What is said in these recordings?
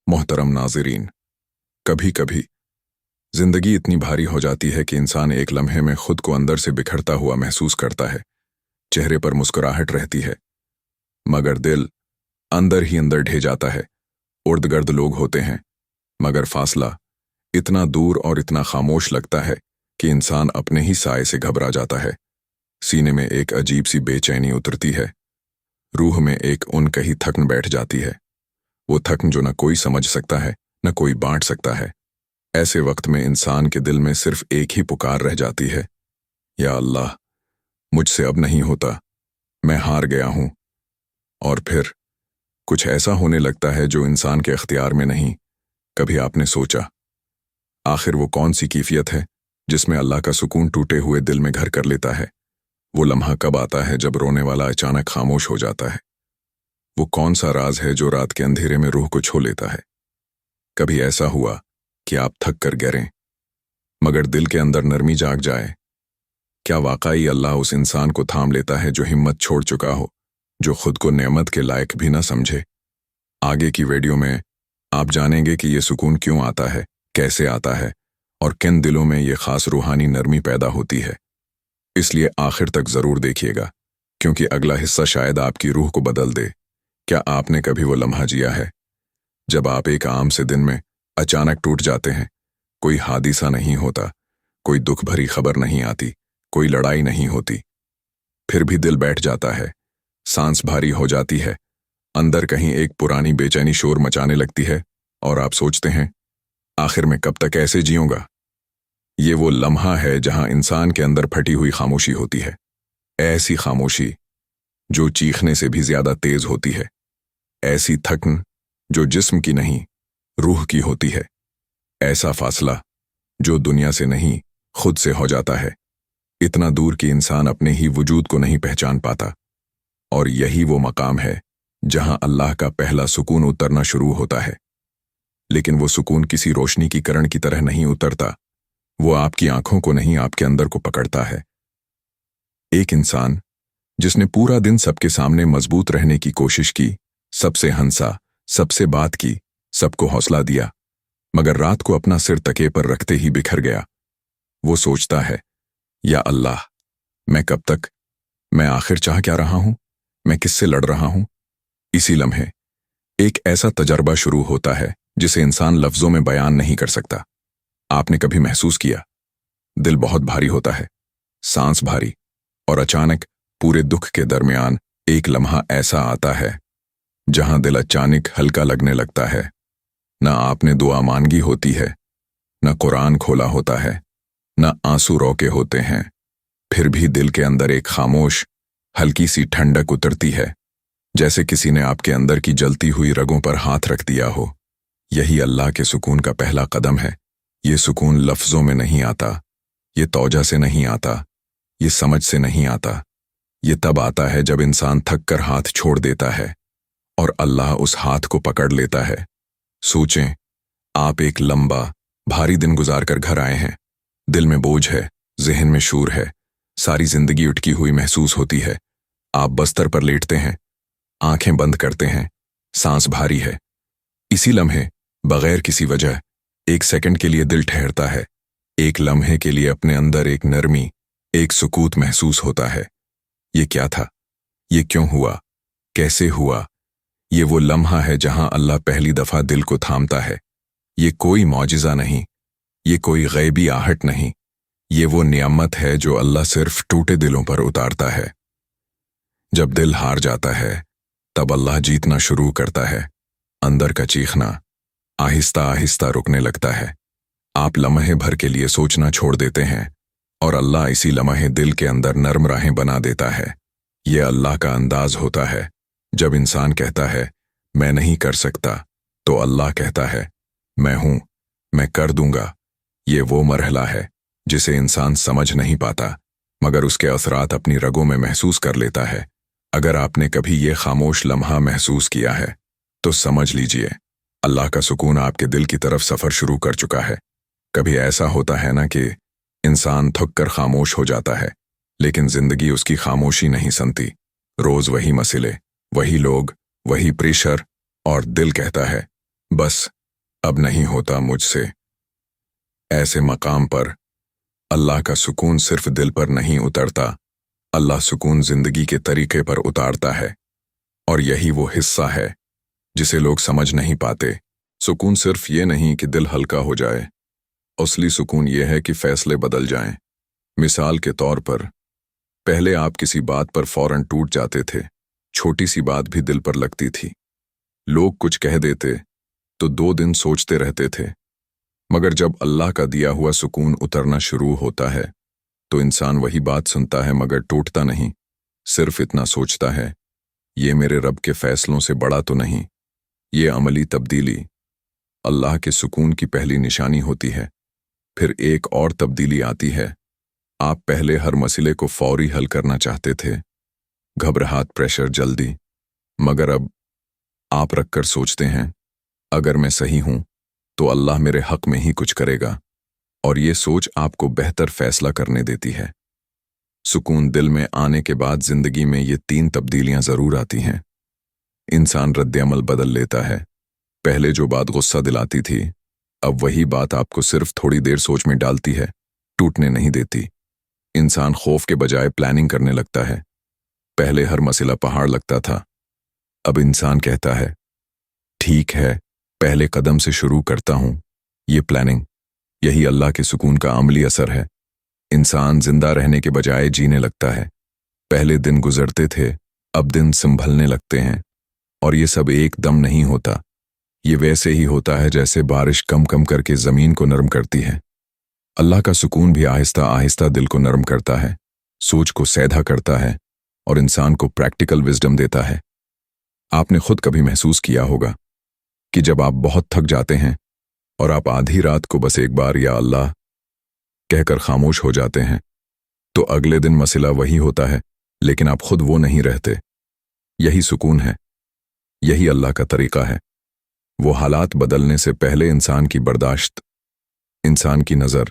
मोहतरम नाज़रीन, कभी कभी जिंदगी इतनी भारी हो जाती है कि इंसान एक लम्हे में खुद को अंदर से बिखरता हुआ महसूस करता है। चेहरे पर मुस्कुराहट रहती है, मगर दिल अंदर ही अंदर ढह जाता है। इर्द गिर्द लोग होते हैं, मगर फासला इतना दूर और इतना खामोश लगता है कि इंसान अपने ही साए से घबरा जाता है। सीने में एक अजीब सी बेचैनी उतरती है, रूह में एक उनकही थकन बैठ जाती है। वो थकन जो न कोई समझ सकता है, न कोई बांट सकता है। ऐसे वक्त में इंसान के दिल में सिर्फ एक ही पुकार रह जाती है, या अल्लाह, मुझसे अब नहीं होता, मैं हार गया हूं। और फिर कुछ ऐसा होने लगता है जो इंसान के अख्तियार में नहीं। कभी आपने सोचा, आखिर वो कौन सी कैफियत है जिसमें अल्लाह का सुकून टूटे हुए दिल में घर कर लेता है? वो लम्हा कब आता है जब रोने वाला अचानक खामोश हो जाता है? वो कौन सा राज है जो रात के अंधेरे में रूह को छू लेता है? कभी ऐसा हुआ कि आप थक कर गिरें, मगर दिल के अंदर नरमी जाग जाए? क्या वाकई अल्लाह उस इंसान को थाम लेता है जो हिम्मत छोड़ चुका हो, जो खुद को नेमत के लायक भी ना समझे? आगे की वीडियो में आप जानेंगे कि ये सुकून क्यों आता है, कैसे आता है, और किन दिलों में ये खास रूहानी नरमी पैदा होती है। इसलिए आखिर तक जरूर देखिएगा, क्योंकि अगला हिस्सा शायद आपकी रूह को बदल दे। क्या आपने कभी वो लम्हा जिया है जब आप एक आम से दिन में अचानक टूट जाते हैं? कोई हादिसा नहीं होता, कोई दुख भरी खबर नहीं आती, कोई लड़ाई नहीं होती, फिर भी दिल बैठ जाता है, सांस भारी हो जाती है, अंदर कहीं एक पुरानी बेचैनी शोर मचाने लगती है, और आप सोचते हैं, आखिर मैं कब तक ऐसे जीऊंगा? ये वो लम्हा है जहां इंसान के अंदर फटी हुई खामोशी होती है, ऐसी खामोशी जो चीखने से भी ज्यादा तेज होती है, ऐसी थकन जो जिस्म की नहीं रूह की होती है, ऐसा फासला जो दुनिया से नहीं खुद से हो जाता है, इतना दूर कि इंसान अपने ही वजूद को नहीं पहचान पाता। और यही वो मकाम है जहां अल्लाह का पहला सुकून उतरना शुरू होता है। लेकिन वो सुकून किसी रोशनी की किरण की तरह नहीं उतरता, वो आपकी आंखों को नहीं, आपके अंदर को पकड़ता है। एक इंसान जिसने पूरा दिन सबके सामने मजबूत रहने की कोशिश की, सबसे हंसा, सबसे बात की, सबको हौसला दिया, मगर रात को अपना सिर तके पर रखते ही बिखर गया। वो सोचता है, या अल्लाह, मैं कब तक, मैं आखिर चाह क्या रहा हूं, मैं किससे लड़ रहा हूं? इसी लम्हे एक ऐसा तजर्बा शुरू होता है जिसे इंसान लफ्जों में बयान नहीं कर सकता। आपने कभी महसूस किया, दिल बहुत भारी होता है, सांस भारी, और अचानक पूरे दुख के दरमियान एक लम्हा ऐसा आता है जहां दिल अचानक हल्का लगने लगता है। न आपने दुआ मांगी होती है, न कुरान खोला होता है, न आंसू रोके होते हैं, फिर भी दिल के अंदर एक खामोश हल्की सी ठंडक उतरती है, जैसे किसी ने आपके अंदर की जलती हुई रगों पर हाथ रख दिया हो। यही अल्लाह के सुकून का पहला कदम है। ये सुकून लफ्जों में नहीं आता, ये तौजा से नहीं आता, ये समझ से नहीं आता। ये तब आता है जब इंसान थक कर हाथ छोड़ देता है और अल्लाह उस हाथ को पकड़ लेता है। सोचें, आप एक लंबा भारी दिन गुजार कर घर आए हैं, दिल में बोझ है, जहन में शूर है, सारी जिंदगी उटकी हुई महसूस होती है। आप बस्तर पर लेटते हैं, आंखें बंद करते हैं, सांस भारी है। इसी लम्हे बगैर किसी वजह एक सेकंड के लिए दिल ठहरता है, एक लम्हे के लिए अपने अंदर एक नरमी, एक सुकूत महसूस होता है। ये क्या था? ये क्यों हुआ? कैसे हुआ? ये वो लम्हा है जहां अल्लाह पहली दफा दिल को थामता है। ये कोई मौजिज़ा नहीं, ये कोई गैबी आहट नहीं, ये वो नियामत है जो अल्लाह सिर्फ टूटे दिलों पर उतारता है। जब दिल हार जाता है, तब अल्लाह जीतना शुरू करता है। अंदर का चीखना आहिस्ता आहिस्ता रुकने लगता है। आप लम्हे भर के लिए सोचना छोड़ देते हैं, और अल्लाह इसी लम्हे दिल के अंदर नर्म राहें बना देता है। यह अल्लाह का अंदाज होता है। जब इंसान कहता है, मैं नहीं कर सकता, तो अल्लाह कहता है, मैं हूं, मैं कर दूंगा। ये वो मरहला है जिसे इंसान समझ नहीं पाता, मगर उसके असरात अपनी रगों में महसूस कर लेता है। अगर आपने कभी ये खामोश लम्हा महसूस किया है, तो समझ लीजिए अल्लाह का सुकून आपके दिल की तरफ सफर शुरू कर चुका है। कभी ऐसा होता है ना कि इंसान थक कर खामोश हो जाता है, लेकिन जिंदगी उसकी खामोशी नहीं सुनती। रोज वही मसले, वही लोग, वही प्रेशर, और दिल कहता है, बस अब नहीं होता मुझसे। ऐसे मकाम पर अल्लाह का सुकून सिर्फ दिल पर नहीं उतरता, अल्लाह सुकून जिंदगी के तरीके पर उतारता है। और यही वो हिस्सा है जिसे लोग समझ नहीं पाते। सुकून सिर्फ ये नहीं कि दिल हल्का हो जाए, असली सुकून ये है कि फैसले बदल जाएं। मिसाल के तौर पर, पहले आप किसी बात पर फौरन टूट जाते थे, छोटी सी बात भी दिल पर लगती थी। लोग कुछ कह देते तो 2 दिन सोचते रहते थे, मगर जब अल्लाह का दिया हुआ सुकून उतरना शुरू होता है तो इंसान वही बात सुनता है मगर टूटता नहीं, सिर्फ इतना सोचता है, ये मेरे रब के फैसलों से बड़ा तो नहीं। ये अमली तब्दीली अल्लाह के सुकून की पहली निशानी होती है। फिर एक और तब्दीली आती है। आप पहले हर मसले को फौरी हल करना चाहते थे, घबराहट, प्रेशर, जल्दी, मगर अब आप रखकर सोचते हैं, अगर मैं सही हूं तो अल्लाह मेरे हक में ही कुछ करेगा। और ये सोच आपको बेहतर फैसला करने देती है। सुकून दिल में आने के बाद जिंदगी में ये 3 तब्दीलियां जरूर आती हैं। इंसान रद्द-ए-अमल बदल लेता है। पहले जो बात गुस्सा दिलाती थी, अब वही बात आपको सिर्फ थोड़ी देर सोच में डालती है, टूटने नहीं देती। इंसान खौफ के बजाय प्लानिंग करने लगता है। पहले हर मसला पहाड़ लगता था, अब इंसान कहता है, ठीक है, पहले कदम से शुरू करता हूं। ये प्लानिंग, यही अल्लाह के सुकून का अमली असर है। इंसान जिंदा रहने के बजाय जीने लगता है। पहले दिन गुजरते थे, अब दिन संभलने लगते हैं। और ये सब एकदम नहीं होता, ये वैसे ही होता है जैसे बारिश कम कम करके जमीन को नरम करती है। अल्लाह का सुकून भी आहिस्ता आहिस्ता दिल को नरम करता है, सोच को सीधा करता है और इंसान को प्रैक्टिकल विजडम देता है। आपने खुद कभी महसूस किया होगा कि जब आप बहुत थक जाते हैं और आप आधी रात को बस एक बार या अल्लाह कहकर खामोश हो जाते हैं, तो अगले दिन मसला वही होता है, लेकिन आप खुद वो नहीं रहते। यही सुकून है, यही अल्लाह का तरीका है। वो हालात बदलने से पहले इंसान की बर्दाश्त, इंसान की नज़र,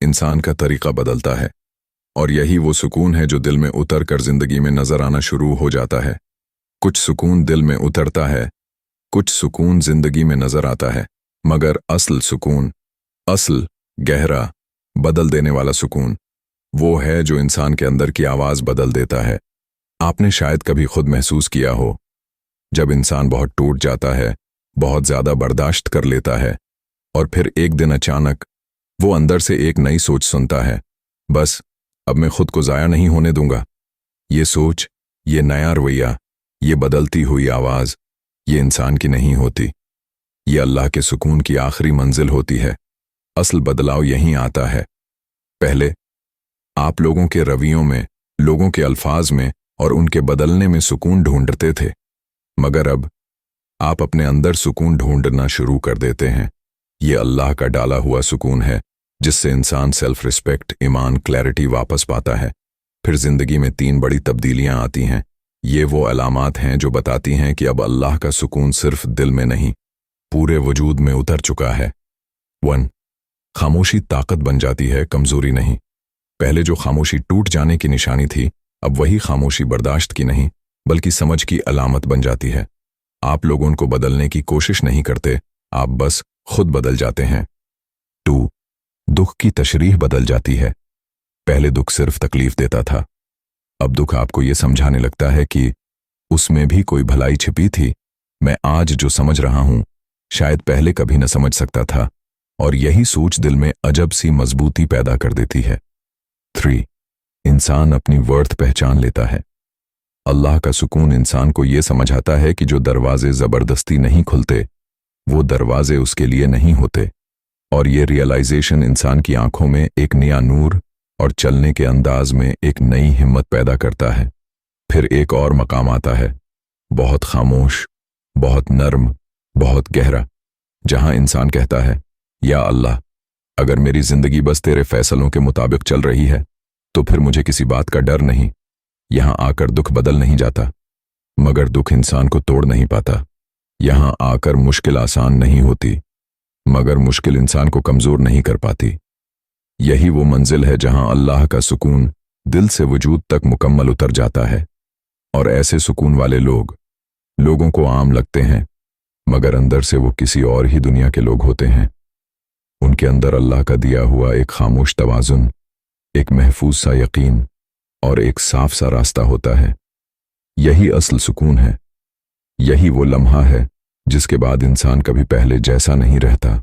इंसान का तरीका बदलता है। और यही वो सुकून है जो दिल में उतर कर जिंदगी में नजर आना शुरू हो जाता है। कुछ सुकून दिल में उतरता है, कुछ सुकून जिंदगी में नजर आता है, मगर असल सुकून, असल गहरा बदल देने वाला सुकून, वो है जो इंसान के अंदर की आवाज बदल देता है। आपने शायद कभी खुद महसूस किया हो, जब इंसान बहुत टूट जाता है, बहुत ज्यादा बर्दाश्त कर लेता है, और फिर एक दिन अचानक वो अंदर से एक नई सोच सुनता है, बस अब मैं खुद को जाया नहीं होने दूंगा। ये सोच, ये नया रवैया, ये बदलती हुई आवाज, ये इंसान की नहीं होती, ये अल्लाह के सुकून की आखिरी मंजिल होती है। असल बदलाव यहीं आता है। पहले आप लोगों के रवैयों में, लोगों के अल्फाज में और उनके बदलने में सुकून ढूंढते थे, मगर अब आप अपने अंदर सुकून ढूंढना शुरू कर देते हैं। ये अल्लाह का डाला हुआ सुकून है, जिससे इंसान सेल्फ रिस्पेक्ट, ईमान, क्लैरिटी वापस पाता है। फिर जिंदगी में 3 बड़ी तब्दीलियां आती हैं। ये वो अलामात हैं जो बताती हैं कि अब अल्लाह का सुकून सिर्फ दिल में नहीं, पूरे वजूद में उतर चुका है। 1. खामोशी ताकत बन जाती है, कमजोरी नहीं। पहले जो खामोशी टूट जाने की निशानी थी, अब वही खामोशी बर्दाश्त की नहीं, बल्कि समझ की अलामत बन जाती है। आप लोग उनको बदलने की कोशिश नहीं करते, आप बस खुद बदल जाते हैं। 2. दुख की तशरीह बदल जाती है। पहले दुख सिर्फ तकलीफ देता था, अब दुख आपको ये समझाने लगता है कि उसमें भी कोई भलाई छिपी थी। मैं आज जो समझ रहा हूं, शायद पहले कभी न समझ सकता था, और यही सोच दिल में अजब सी मजबूती पैदा कर देती है। 3. इंसान अपनी वर्थ पहचान लेता है। अल्लाह का सुकून इंसान को यह समझाता है कि जो दरवाजे जबरदस्ती नहीं खुलते, वो दरवाजे उसके लिए नहीं होते। और ये रियलाइजेशन इंसान की आंखों में एक नया नूर और चलने के अंदाज में एक नई हिम्मत पैदा करता है। फिर एक और मकाम आता है, बहुत खामोश, बहुत नर्म, बहुत गहरा, जहां इंसान कहता है, या अल्लाह, अगर मेरी जिंदगी बस तेरे फैसलों के मुताबिक चल रही है तो फिर मुझे किसी बात का डर नहीं। यहां आकर दुख बदल नहीं जाता, मगर दुख इंसान को तोड़ नहीं पाता। यहां आकर मुश्किल आसान नहीं होती, मगर मुश्किल इंसान को कमजोर नहीं कर पाती। यही वो मंजिल है जहां अल्लाह का सुकून दिल से वजूद तक मुकम्मल उतर जाता है। और ऐसे सुकून वाले लोगों को आम लगते हैं, मगर अंदर से वो किसी और ही दुनिया के लोग होते हैं। उनके अंदर अल्लाह का दिया हुआ एक खामोश तवाजुन, एक महफूज सा यकीन और एक साफ सा रास्ता होता है। यही असल सुकून है। यही वो लम्हा है जिसके बाद इंसान कभी पहले जैसा नहीं रहता।